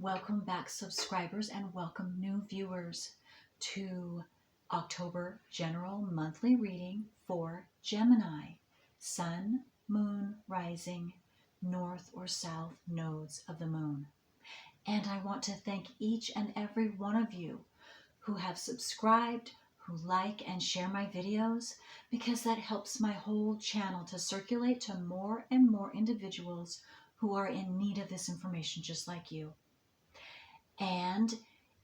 Welcome back, subscribers, and welcome new viewers to October General Monthly Reading for Gemini, Sun, Moon, Rising, North or South nodes of the Moon. And I want to thank each and every one of you who have subscribed, who like and share my videos, because that helps my whole channel to circulate to more and more individuals who are in need of this information just like you. And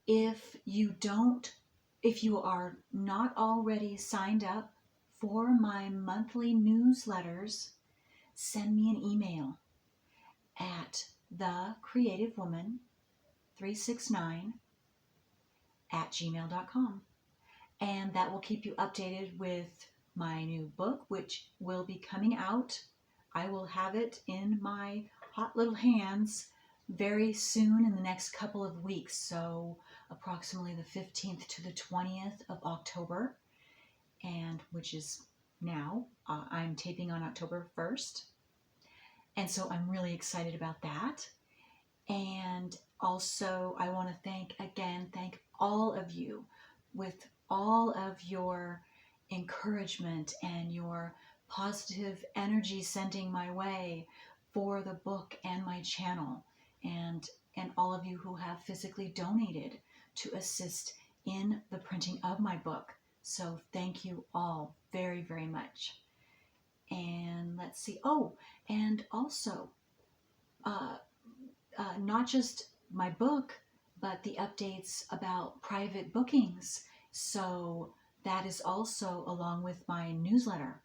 if you are not already signed up for my monthly newsletters, send me an email at thecreativewoman369@gmail.com. And that will keep you updated with my new book, which will be coming out. I will have it in my hot little hands very soon in the next couple of weeks, so approximately the 15th to the 20th of October, and which is now. I'm taping on October 1st, and so I'm really excited about that. And also I want to thank all of you with all of your encouragement and your positive energy sending my way for the book and my channel, and all of you who have physically donated to assist in the printing of my book. So thank you all very, very much. And let's see. Oh, and also, not just my book, but the updates about private bookings. So that is also along with my newsletter.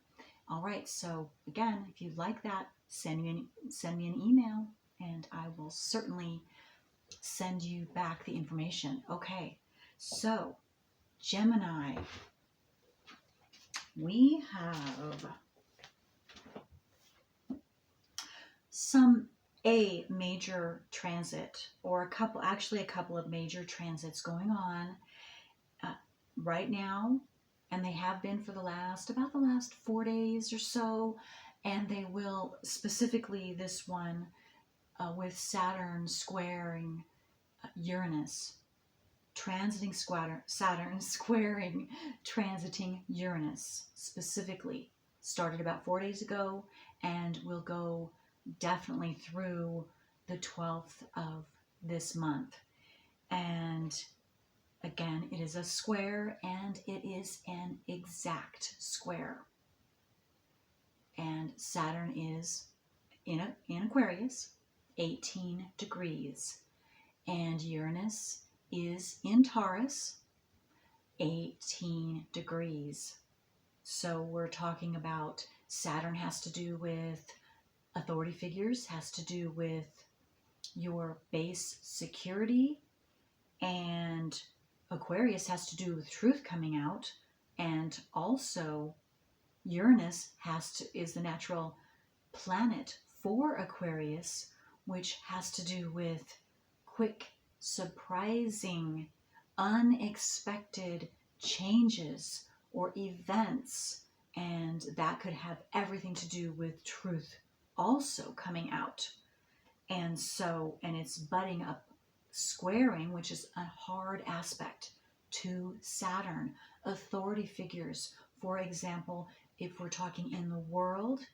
All right. So again, if you'd like that, send me an email, and I will certainly send you back the information. Okay. So Gemini, we have a major transit, or a couple of major transits going on right now, and they have been for about the last 4 days or so, and they will, specifically this one with Saturn squaring Uranus, transiting Uranus specifically, started about 4 days ago and will go definitely through the 12th of this month. And again, it is a square, and it is an exact square. And Saturn is in Aquarius, 18 degrees. And Uranus is in Taurus, 18 degrees. So we're talking about Saturn has to do with authority figures, has to do with your base security, and Aquarius has to do with truth coming out, and also Uranus is the natural planet for Aquarius, which has to do with quick, surprising, unexpected changes or events, and that could have everything to do with truth also coming out. And it's butting up, squaring, which is a hard aspect to Saturn. Authority figures, for example, if we're talking in the world,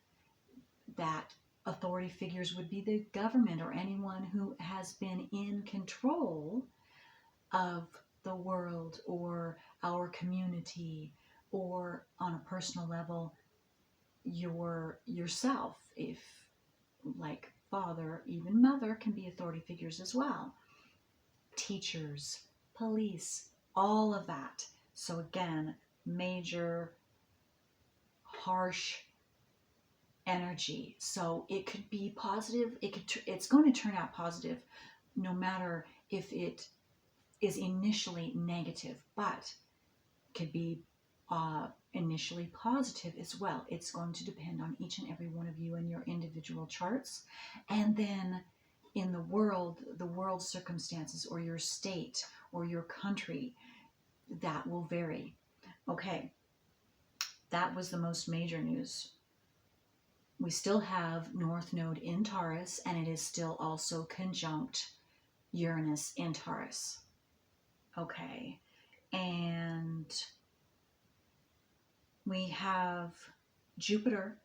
that authority figures would be the government or anyone who has been in control of the world or our community, or on a personal level, yourself, if like father, even mother can be authority figures as well. Teachers, police, all of that. So again, major, harsh energy. So it could be positive. It's going to turn out positive, no matter if it is initially negative, but could be initially positive as well. It's going to depend on each and every one of you and your individual charts, and then in the world circumstances, or your state or your country, that will vary. Okay, that was the most major news. We still have North Node in Taurus, and it is still also conjunct Uranus in Taurus. Okay. And we have Jupiter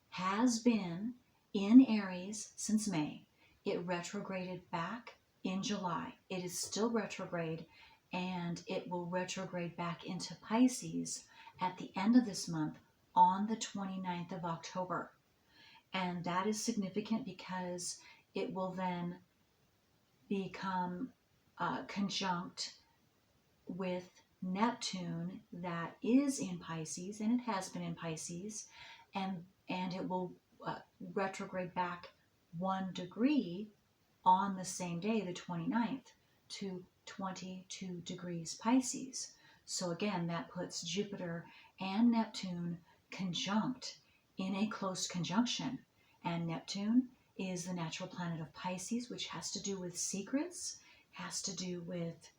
has been in Aries since May. It retrograded back in July. It is still retrograde, and it will retrograde back into Pisces at the end of this month on the 29th of October. And that is significant because it will then become conjunct with Neptune that is in Pisces, and it has been in Pisces, and it will retrograde back 1 degree on the same day, the 29th, to 22 degrees Pisces. So again, that puts Jupiter and Neptune conjunct in a close conjunction. And Neptune is the natural planet of Pisces, which has to do with secrets, has to do with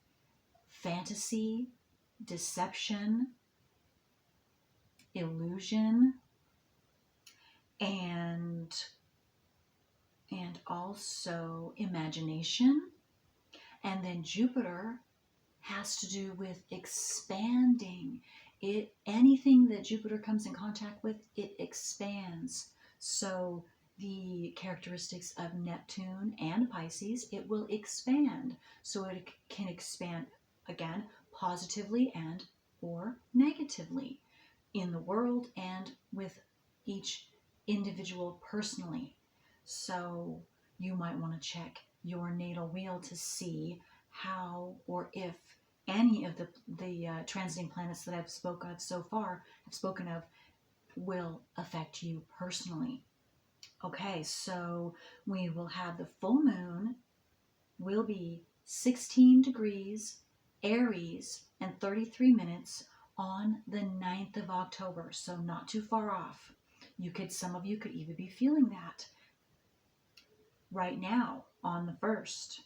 fantasy, deception, illusion, and also imagination. And then Jupiter has to do with expanding. Anything that Jupiter comes in contact with, it expands. So the characteristics of Neptune and Pisces, it will expand. So it can expand, again, positively and or negatively in the world and with each individual personally. So you might want to check your natal wheel to see how or if any of the transiting planets that I've spoken of will affect you personally. Okay, so we will have the full moon will be 16 degrees Aries and 33 minutes on the 9th of October, so not too far off. Some of you could even be feeling that right now on the 1st.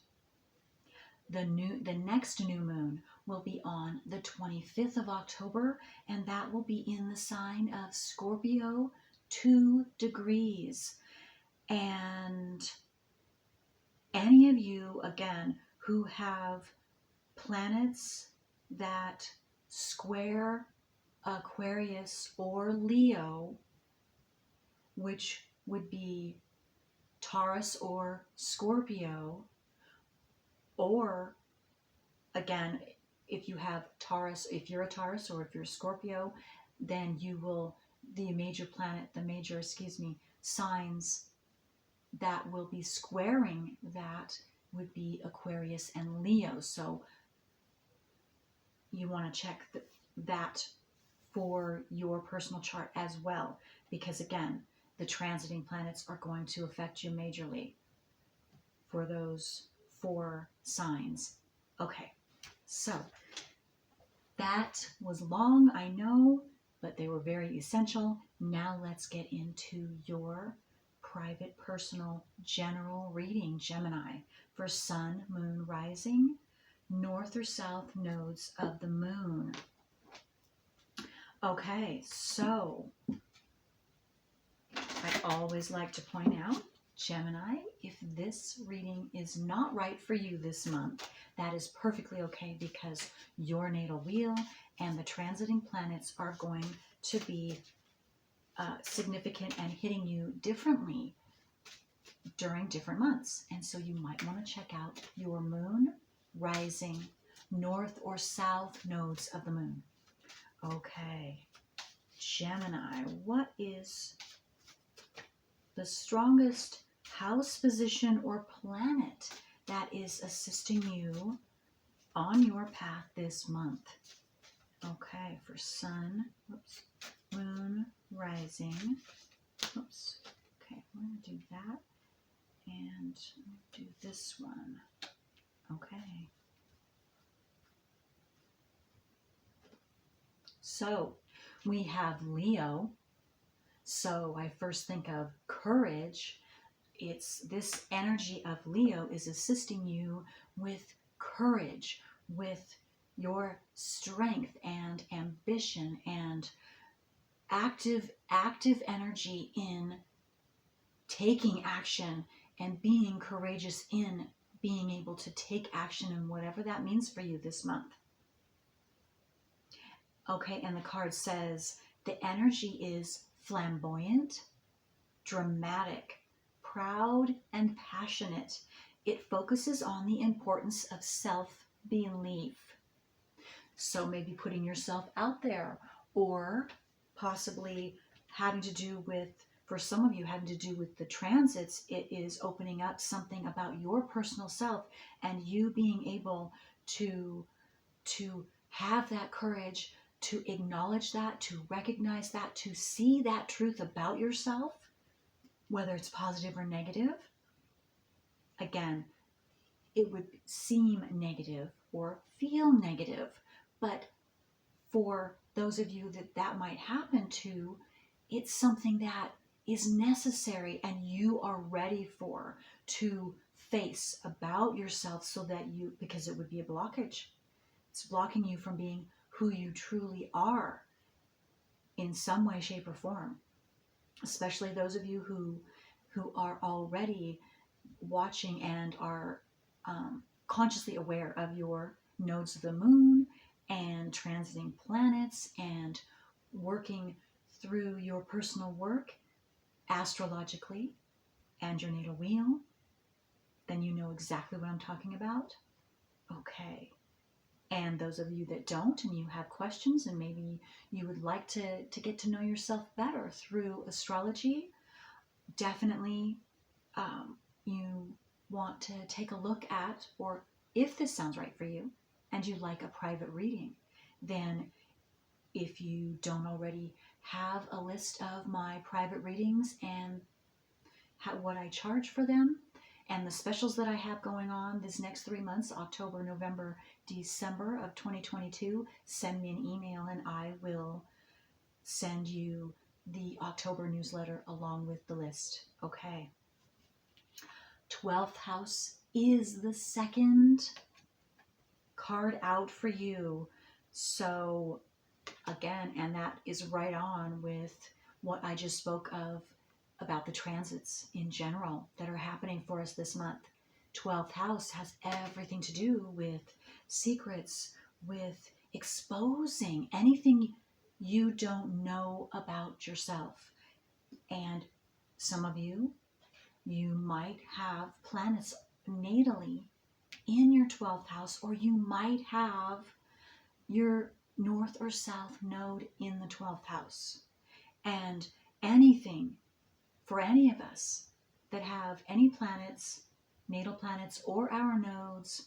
The next new moon will be on the 25th of October, and that will be in the sign of Scorpio, 2 degrees. And any of you, again, who have planets that square Aquarius or Leo, which would be Taurus or Scorpio, or again, if you're a Taurus or if you're a Scorpio, then the major signs that will be squaring that would be Aquarius and Leo. So you want to check that for your personal chart as well, because again, the transiting planets are going to affect you majorly for those 4 signs. Okay, so that was long, I know, but they were very essential. Now let's get into your private, personal, general reading, Gemini, for Sun, Moon, Rising, North or South nodes of the Moon. Okay, so I always like to point out, Gemini, if this reading is not right for you this month, that is perfectly okay, because your natal wheel and the transiting planets are going to be significant and hitting you differently during different months. And so you might want to check out your moon, rising, north or south nodes of the moon. Okay, Gemini, what is the strongest house position or planet that is assisting you on your path this month? Okay, for Sun, Moon, Rising. Okay, I'm going to do that. And do this one. Okay. So we have Leo. So I first think of courage. It's this energy of Leo is assisting you with courage, with your strength and ambition and active energy in taking action and being courageous in being able to take action in whatever that means for you this month. Okay, and the card says the energy is flamboyant, dramatic, proud, and passionate. It focuses on the importance of self-belief. So maybe putting yourself out there, or possibly having to do with, for some of you, having to do with the transits. It is opening up something about your personal self and you being able to have that courage to acknowledge that, to recognize that, to see that truth about yourself, whether it's positive or negative. Again, it would seem negative or feel negative, but for those of you that might happen to, it's something that is necessary and you are ready for to face about yourself, so that you, because it would be a blockage. It's blocking you from being who you truly are in some way, shape, or form. Especially those of you who are already watching and are consciously aware of your nodes of the moon and transiting planets and working through your personal work astrologically and your natal wheel, then you know exactly what I'm talking about. Okay. And those of you that don't and you have questions and maybe you would like to get to know yourself better through astrology, definitely you want to take a look at, or if this sounds right for you and you like a private reading, then if you don't already have a list of my private readings and what I charge for them and the specials that I have going on this next 3 months, October, November, December of 2022, send me an email and I will send you the October newsletter along with the list. Okay. 12th house is the second card out for you. So again, and that is right on with what I just spoke of about the transits in general that are happening for us this month. 12th house has everything to do with secrets, with exposing anything you don't know about yourself. And some of you might have planets natally in your 12th house, or you might have your north or south node in the 12th house. And anything for any of us that have any planets, natal planets, or our nodes,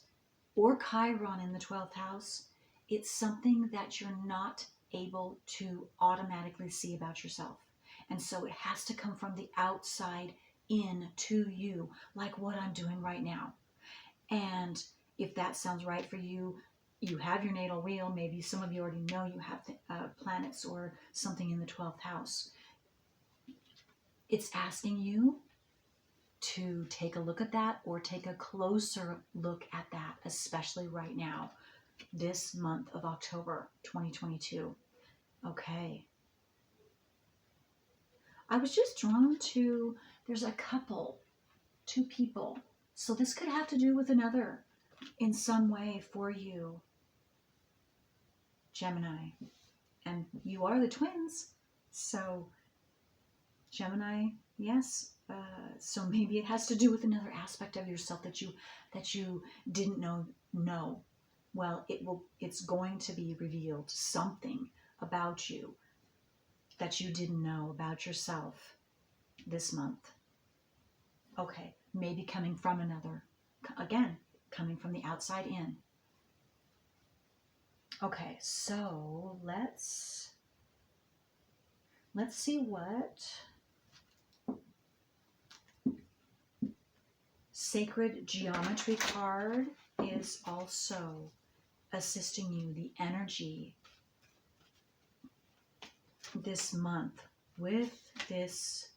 or Chiron in the 12th house, it's something that you're not able to automatically see about yourself. And so it has to come from the outside in to you, like what I'm doing right now. And if that sounds right for you, you have your natal wheel. Maybe some of you already know you have planets or something in the 12th house. It's asking you to take a look at that, or take a closer look at that, especially right now, this month of October 2022. Okay. I was just drawn to, there's a couple, 2 people. So this could have to do with another in some way for you, Gemini. And you are the twins. So Gemini, yes. So maybe it has to do with another aspect of yourself that you didn't know. Well, it's going to be revealed, something about you that you didn't know about yourself this month. Okay, maybe coming from another, again, coming from the outside in. Okay, so let's see what Sacred Geometry card is also assisting you, the energy this month with this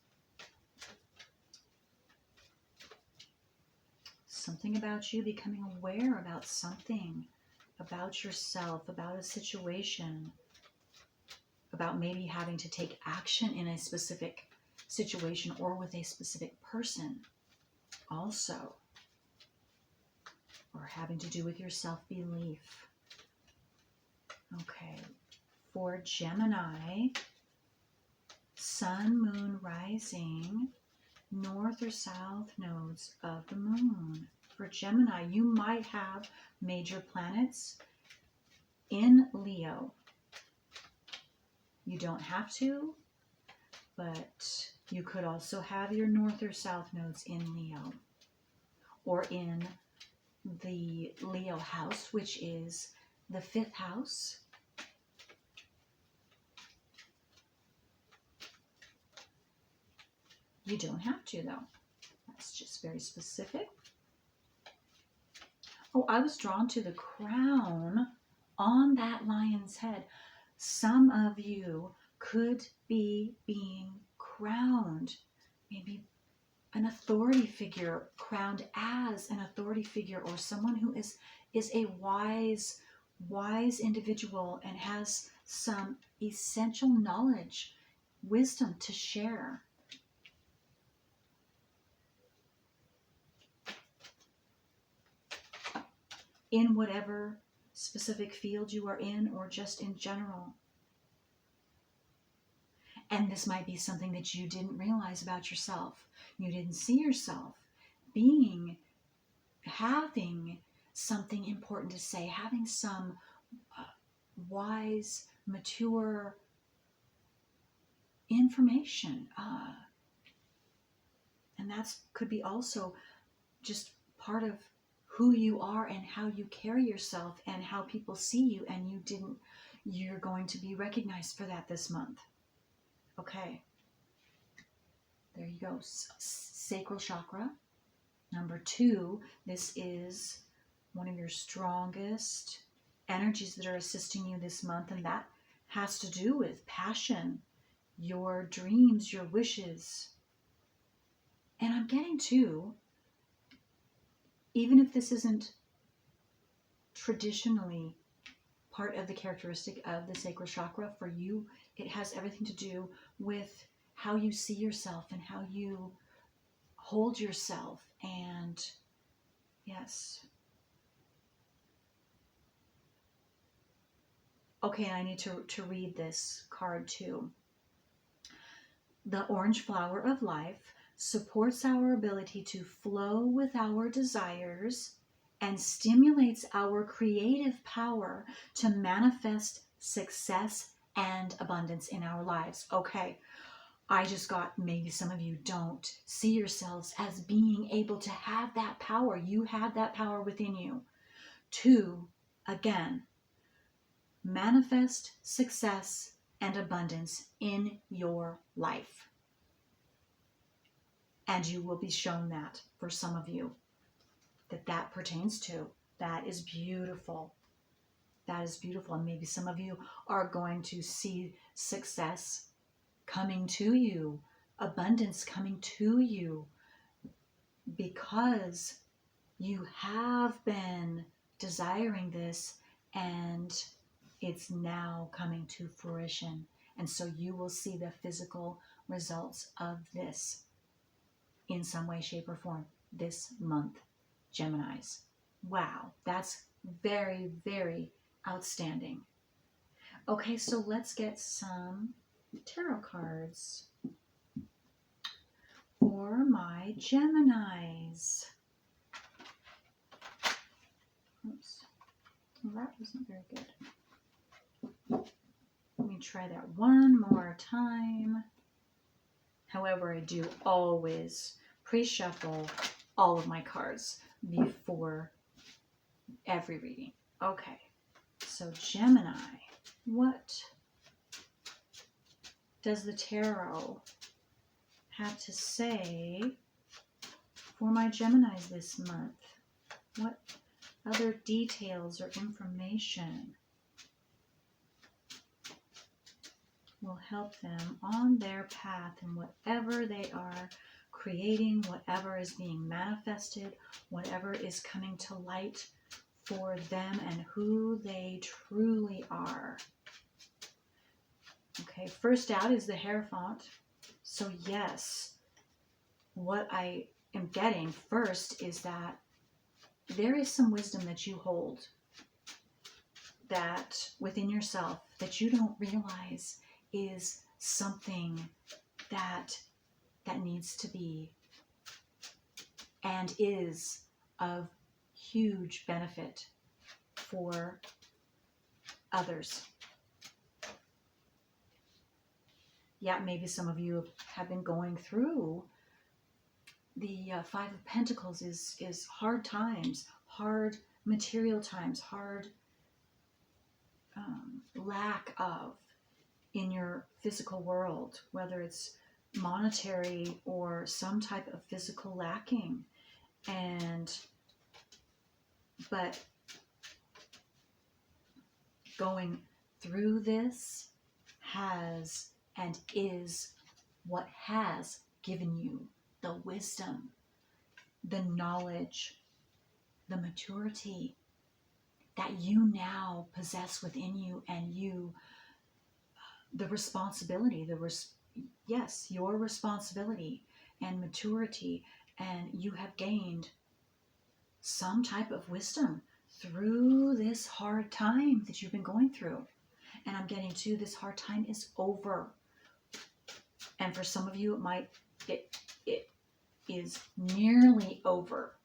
something about you becoming aware about something about yourself, about a situation, about maybe having to take action in a specific situation or with a specific person also. or having to do with your self-belief. Okay, for Gemini, Sun, Moon, Rising, North or South nodes of the Moon. For Gemini, you might have major planets in Leo. You don't have to, but you could also have your North or South nodes in Leo, or in the Leo house, which is the 5th house. You don't have to, though. That's just very specific. Oh, I was drawn to the crown on that lion's head. Some of you could be being crowned, maybe an authority figure, crowned as an authority figure, or someone who is a wise individual and has some essential knowledge, wisdom to share. In whatever specific field you are in, or just in general. And this might be something that you didn't realize about yourself. You didn't see yourself having something important to say, having some wise, mature information. And that could be also just part of who you are and how you carry yourself and how people see you, and you're going to be recognized for that this month. Okay. There you go. Sacral chakra. Number 2, this is one of your strongest energies that are assisting you this month, and that has to do with passion, your dreams, your wishes. And I'm getting to, even if this isn't traditionally part of the characteristic of the sacral chakra, for you, it has everything to do with how you see yourself and how you hold yourself. And yes. Okay, I need to read this card too. The orange flower of life supports our ability to flow with our desires and stimulates our creative power to manifest success and abundance in our lives. Okay, I just got, maybe some of you don't see yourselves as being able to have that power. You have that power within you to, again, manifest success and abundance in your life. And you will be shown that for some of you, that pertains to. That is beautiful. That is beautiful. And maybe some of you are going to see success coming to you, abundance coming to you, because you have been desiring this and it's now coming to fruition. And so you will see the physical results of this in some way, shape, or form this month, Geminis. Wow, that's very, very outstanding. Okay, so let's get some tarot cards for my Geminis. Oops, well, that wasn't very good. Let me try that one more time. However, I do always pre-shuffle all of my cards before every reading. Okay, so Gemini, what does the tarot have to say for my Geminis this month? What other details or information will help them on their path in whatever they are creating, whatever is being manifested, whatever is coming to light for them and who they truly are? Okay, first out is the Hierophant. So yes, what I am getting first is that there is some wisdom that you hold that within yourself that you don't realize is something that needs to be and is of huge benefit for others. Yeah, maybe some of you have been going through the Five of Pentacles is hard times, hard material times, hard lack of in your physical world, whether it's monetary or some type of physical lacking. But going through this has and is what has given you the wisdom, the knowledge, the maturity that you now possess within you, and the responsibility, yes, your responsibility and maturity, and you have gained some type of wisdom through this hard time that you've been going through. And I'm getting to this hard time is over. And for some of you, it is nearly over,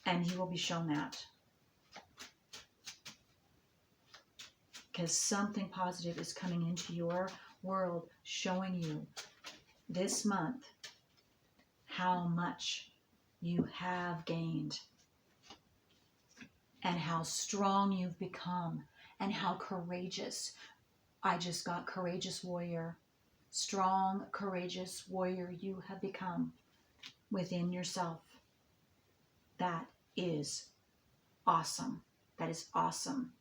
and you will be shown that. Because something positive is coming into your world, showing you this month how much you have gained and how strong you've become and how courageous. I just got courageous warrior. Strong, courageous warrior you have become within yourself. That is awesome. That is awesome.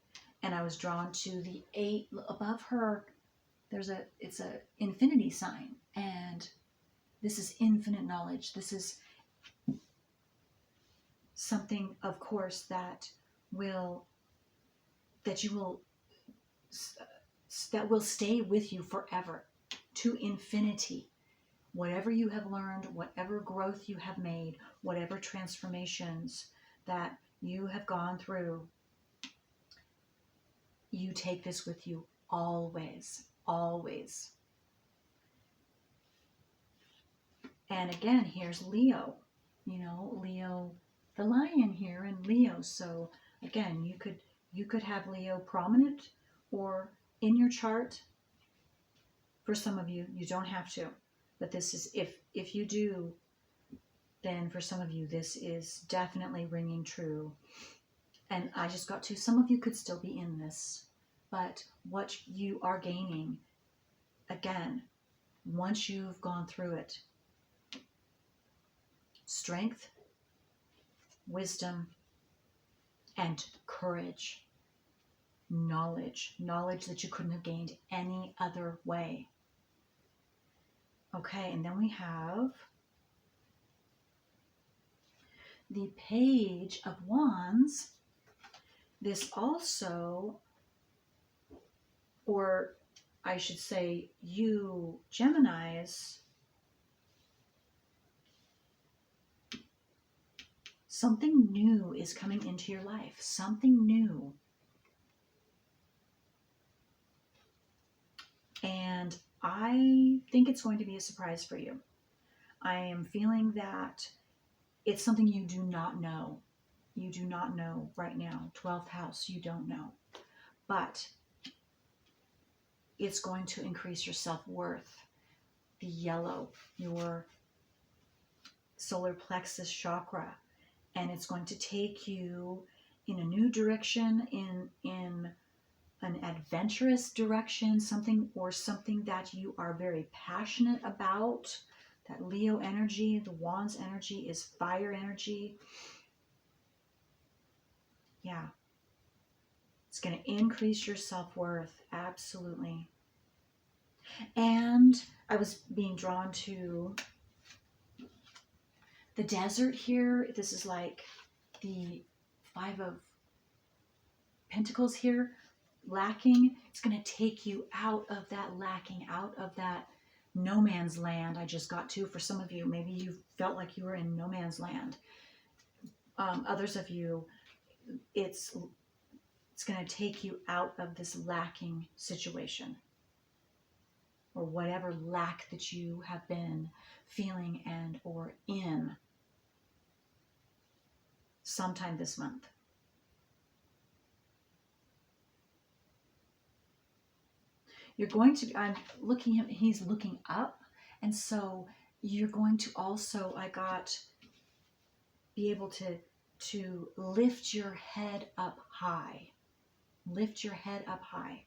And I was drawn to the 8 above her. It's a infinity sign, and this is infinite knowledge. This is something, of course, that will stay with you forever, to infinity. Whatever you have learned, whatever growth you have made, whatever transformations that you have gone through, you take this with you always, always. And again, here's Leo, Leo, the lion here, and Leo. So again, you could have Leo prominent or in your chart. For some of you, you don't have to, but this is, if you do, then for some of you, this is definitely ringing true. And I just got to, some of you could still be in this, but what you are gaining, again, once you've gone through it, strength, wisdom, and courage, knowledge that you couldn't have gained any other way. Okay, and then we have the Page of Wands. This also, or I should say you Geminis, something new is coming into your life. Something new. And I think it's going to be a surprise for you. I am feeling that it's something you do not know. You do not know right now. 12th house, you don't know. But it's going to increase your self-worth. The yellow, your solar plexus chakra. And it's going to take you in a new direction, in an adventurous direction, something that you are very passionate about. That Leo energy, the Wands energy is fire energy. Yeah. It's going to increase your self-worth. Absolutely. And I was being drawn to the desert here. This is like the 5 of Pentacles here. Lacking. It's going to take you out of that lacking, out of that no man's land. I just got to, for some of you, maybe you felt like you were in no man's land. Others of you, it's going to take you out of this lacking situation, or whatever lack that you have been feeling and or in sometime this month. You're going to, I'm looking at, he's looking up, and so you're going to also, be able to lift your head up high. Lift your head up high.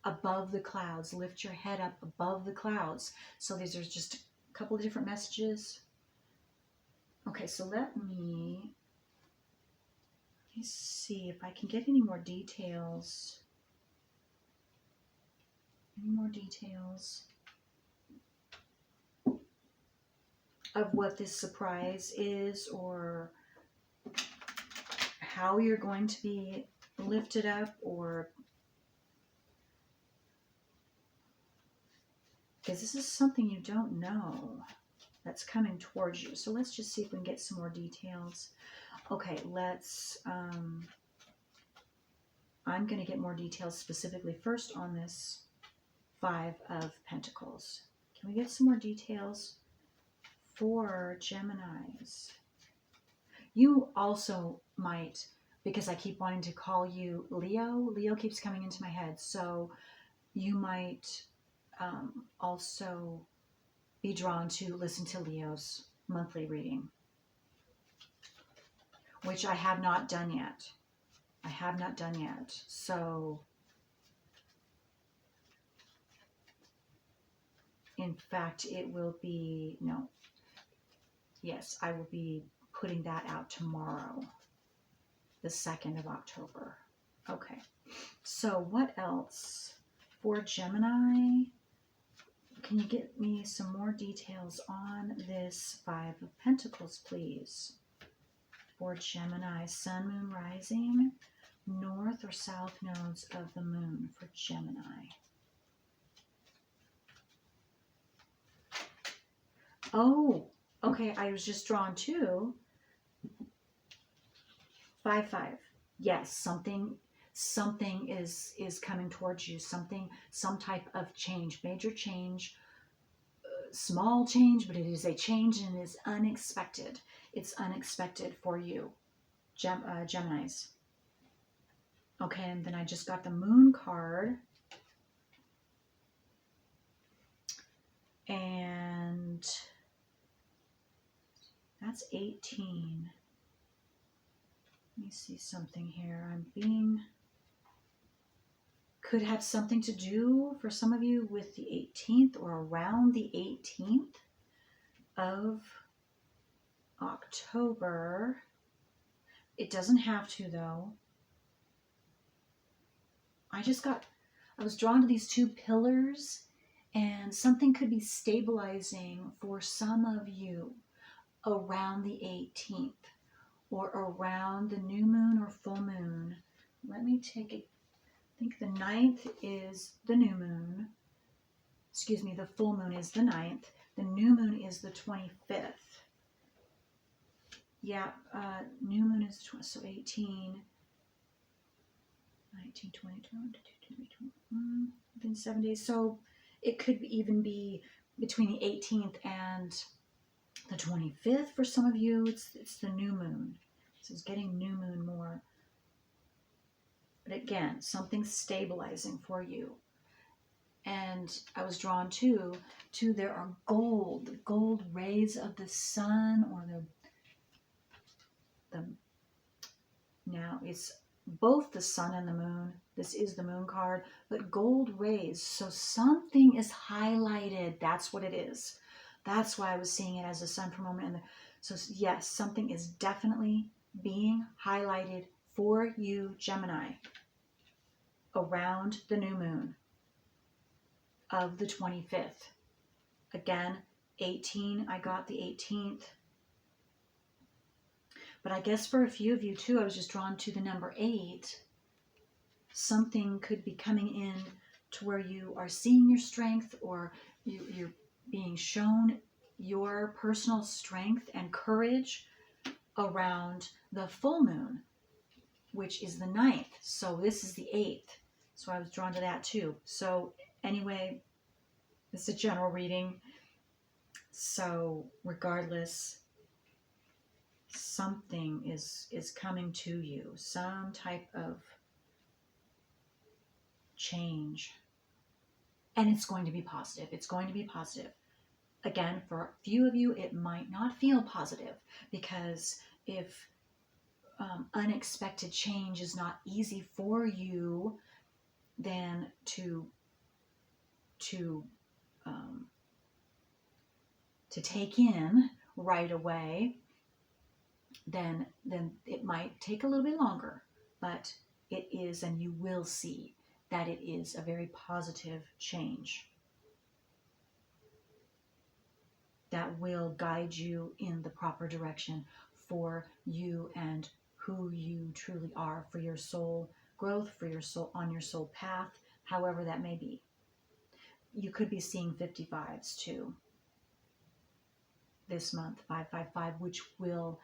Above the clouds. Lift your head up above the clouds. So these are just a couple of different messages. Okay, so let me see if I can get any more details. Any more details of what this surprise is, or how you're going to be lifted up, or because this is something you don't know that's coming towards you. So let's just see if we can get some more details. Okay, let's, I'm going to get more details specifically first on this Five of Pentacles. Can we get some more details for Geminis? You also might, because I keep wanting to call you Leo. Leo keeps coming into my head. So you might also be drawn to listen to Leo's monthly reading, which I have not done yet. I have not done yet. So, in fact, it will be, no, yes, I will be putting that out tomorrow, the 2nd of October. Okay, so what else for Gemini? Can you get me some more details on this Five of Pentacles, please? For Gemini, Sun, Moon, Rising, North or South nodes of the Moon for Gemini. Oh, okay, I was just drawn to 5-5. Yes, something is coming towards you. Some type of change, major change, small change, but it is a change and it is unexpected. It's unexpected for you, Geminis. Okay, and then I just got the Moon card. And that's 18. Let me see something here. Could have something to do for some of you with the 18th or around the 18th of October. It doesn't have to, though. I was drawn to these two pillars, and something could be stabilizing for some of you around the 18th or around the new moon or full moon. Let me take it. I think the 9th is the new moon. Excuse me, the full moon is the 9th. The new moon is the 25th. Yeah, new moon is 20, so 18, 19, 20, 21, 21, within 7 days. So it could even be between the 18th and the 25th for some of you. It's the new moon. This is getting new moon more. But again, something stabilizing for you. And I was drawn to there are the gold rays of the sun, or now it's both the sun and the moon. This is the moon card, but gold rays. So something is highlighted. That's what it is. That's why I was seeing it as the sun for a moment. So yes, something is definitely being highlighted for you, Gemini, around the new moon of the 25th. Again, 18, I got the 18th. But I guess for a few of you too, I was just drawn to the number 8. Something could be coming in to where you are seeing your strength, or you're being shown your personal strength and courage around the full moon, which is the 9th. So this is the 8th. So I was drawn to that too. So anyway, it's a general reading. So regardless, something is coming to you, some type of change. And it's going to be positive. It's going to be positive. Again, for a few of you, it might not feel positive, because if unexpected change is not easy for you, then to take in right away, then it might take a little bit longer, but it is, and you will see that it is a very positive change that will guide you in the proper direction for you and who you truly are, for your soul growth, for your soul, on your soul path, however that may be. You could be seeing 55s too this month, 555, which will,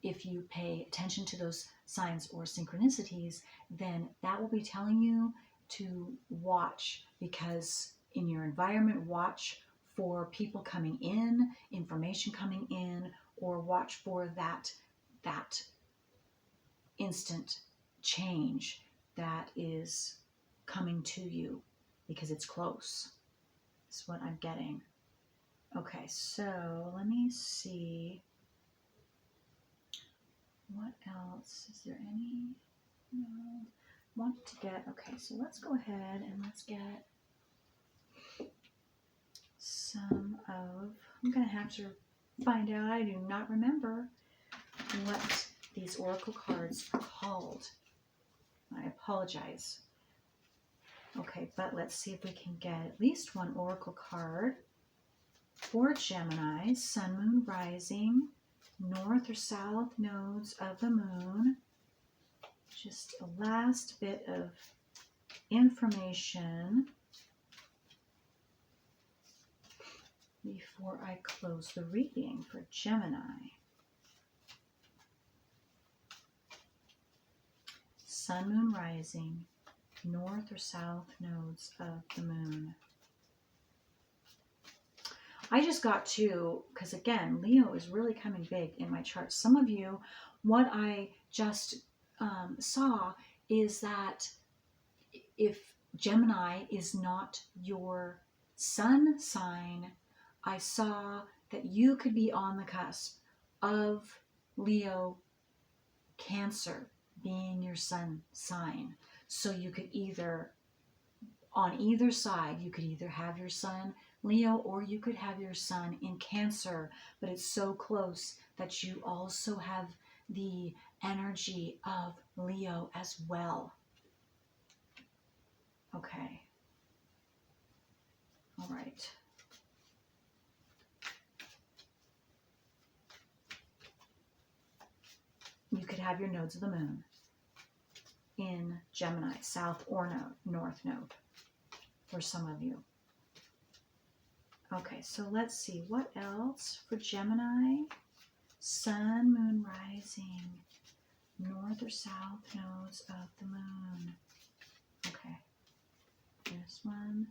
if you pay attention to those signs or synchronicities, then that will be telling you to watch, because in your environment, watch for people coming in, information coming in, or watch for that instant change that is coming to you, because it's close. That's what I'm getting. Okay, so let me see. What else? Is there any? No. Want to get, okay, so let's go ahead and let's get some of, I'm going to have to find out. I do not remember what these oracle cards are called. I apologize. Okay, but let's see if we can get at least one oracle card for Gemini, Sun, Moon, Rising, North or South nodes of the Moon. Just a last bit of information before I close the reading for Gemini. Sun, Moon, Rising, North or South nodes of the Moon. I just got to, because again, Leo is really coming big in my chart. Some of you, what I just saw is that if Gemini is not your sun sign, I saw that you could be on the cusp of Leo, Cancer being your sun sign. So you could either, on either side, you could either have your sun Leo, or you could have your sun in Cancer, but it's so close that you also have the energy of Leo as well. Okay. All right. You could have your nodes of the moon in Gemini, south or north node, for some of you. Okay, so let's see, what else for Gemini? Sun, Moon, Rising, North or South nodes of the Moon. Okay, this one,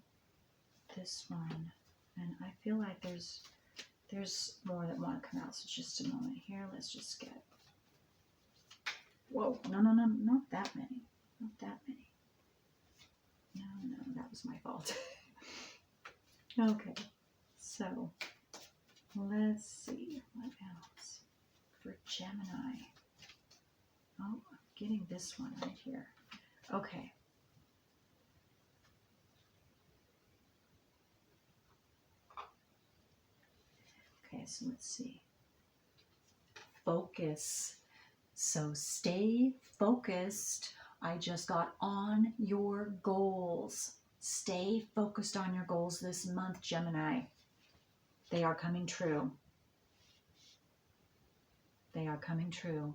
and I feel like there's more that want to come out, so just a moment here. Let's just get, whoa, no, not that many, not that many. No, that was my fault. Okay. So, let's see, what else for Gemini? Oh, I'm getting this one right here. Okay. Okay, so let's see. Focus. So stay focused. I just got on your goals. Stay focused on your goals this month, Gemini. They are coming true. They are coming true.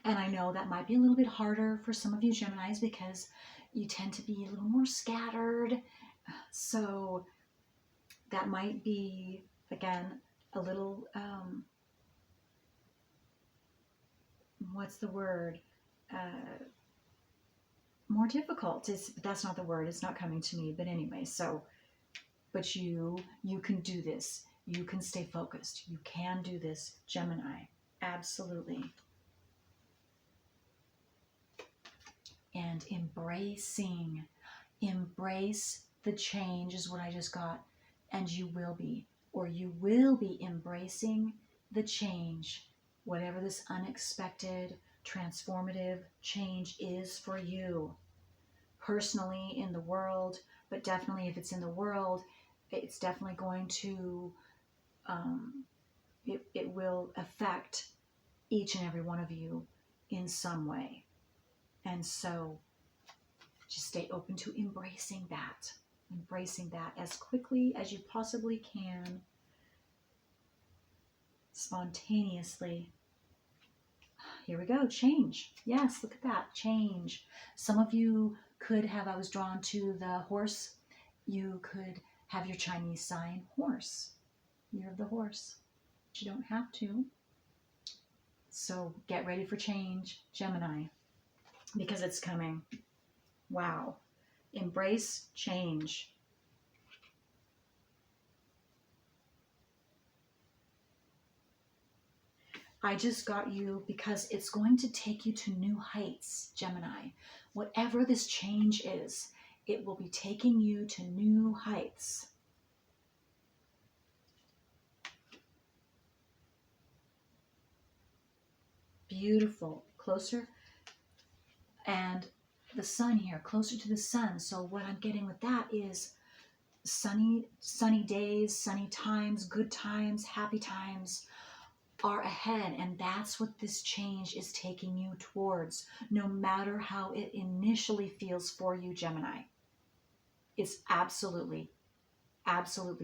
And I know that might be a little bit harder for some of you Geminis, because you tend to be a little more scattered. So that might be, again, a little what's the word? More difficult. That's not the word. It's not coming to me. But anyway, so, but you can do this. You can stay focused. You can do this, Gemini. Absolutely. And embrace the change is what I just got. And you will be embracing the change, whatever this unexpected, transformative change is for you, personally, in the world. But definitely, if it's in the world, it's definitely going to, it will affect each and every one of you in some way. And so just stay open to embracing that as quickly as you possibly can, spontaneously. Here we go, change. Yes, look at that, change. Some of you could have, I was drawn to the horse, you could have your Chinese sign horse, year of the horse. But you don't have to. So get ready for change, Gemini, because it's coming. Wow. Embrace change. I just got you because it's going to take you to new heights, Gemini. Whatever this change is, it will be taking you to new heights. Beautiful. Closer. And the sun here, closer to the sun. So what I'm getting with that is sunny days, sunny times, good times, happy times are ahead. And that's what this change is taking you towards, no matter how it initially feels for you, Gemini. It's absolutely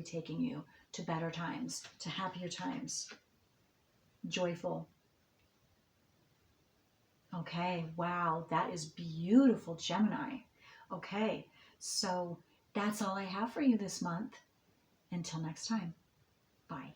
taking you to better times, to happier times, joyful. Okay, wow, that is beautiful, Gemini. Okay, so that's all I have for you this month. Until next time, bye.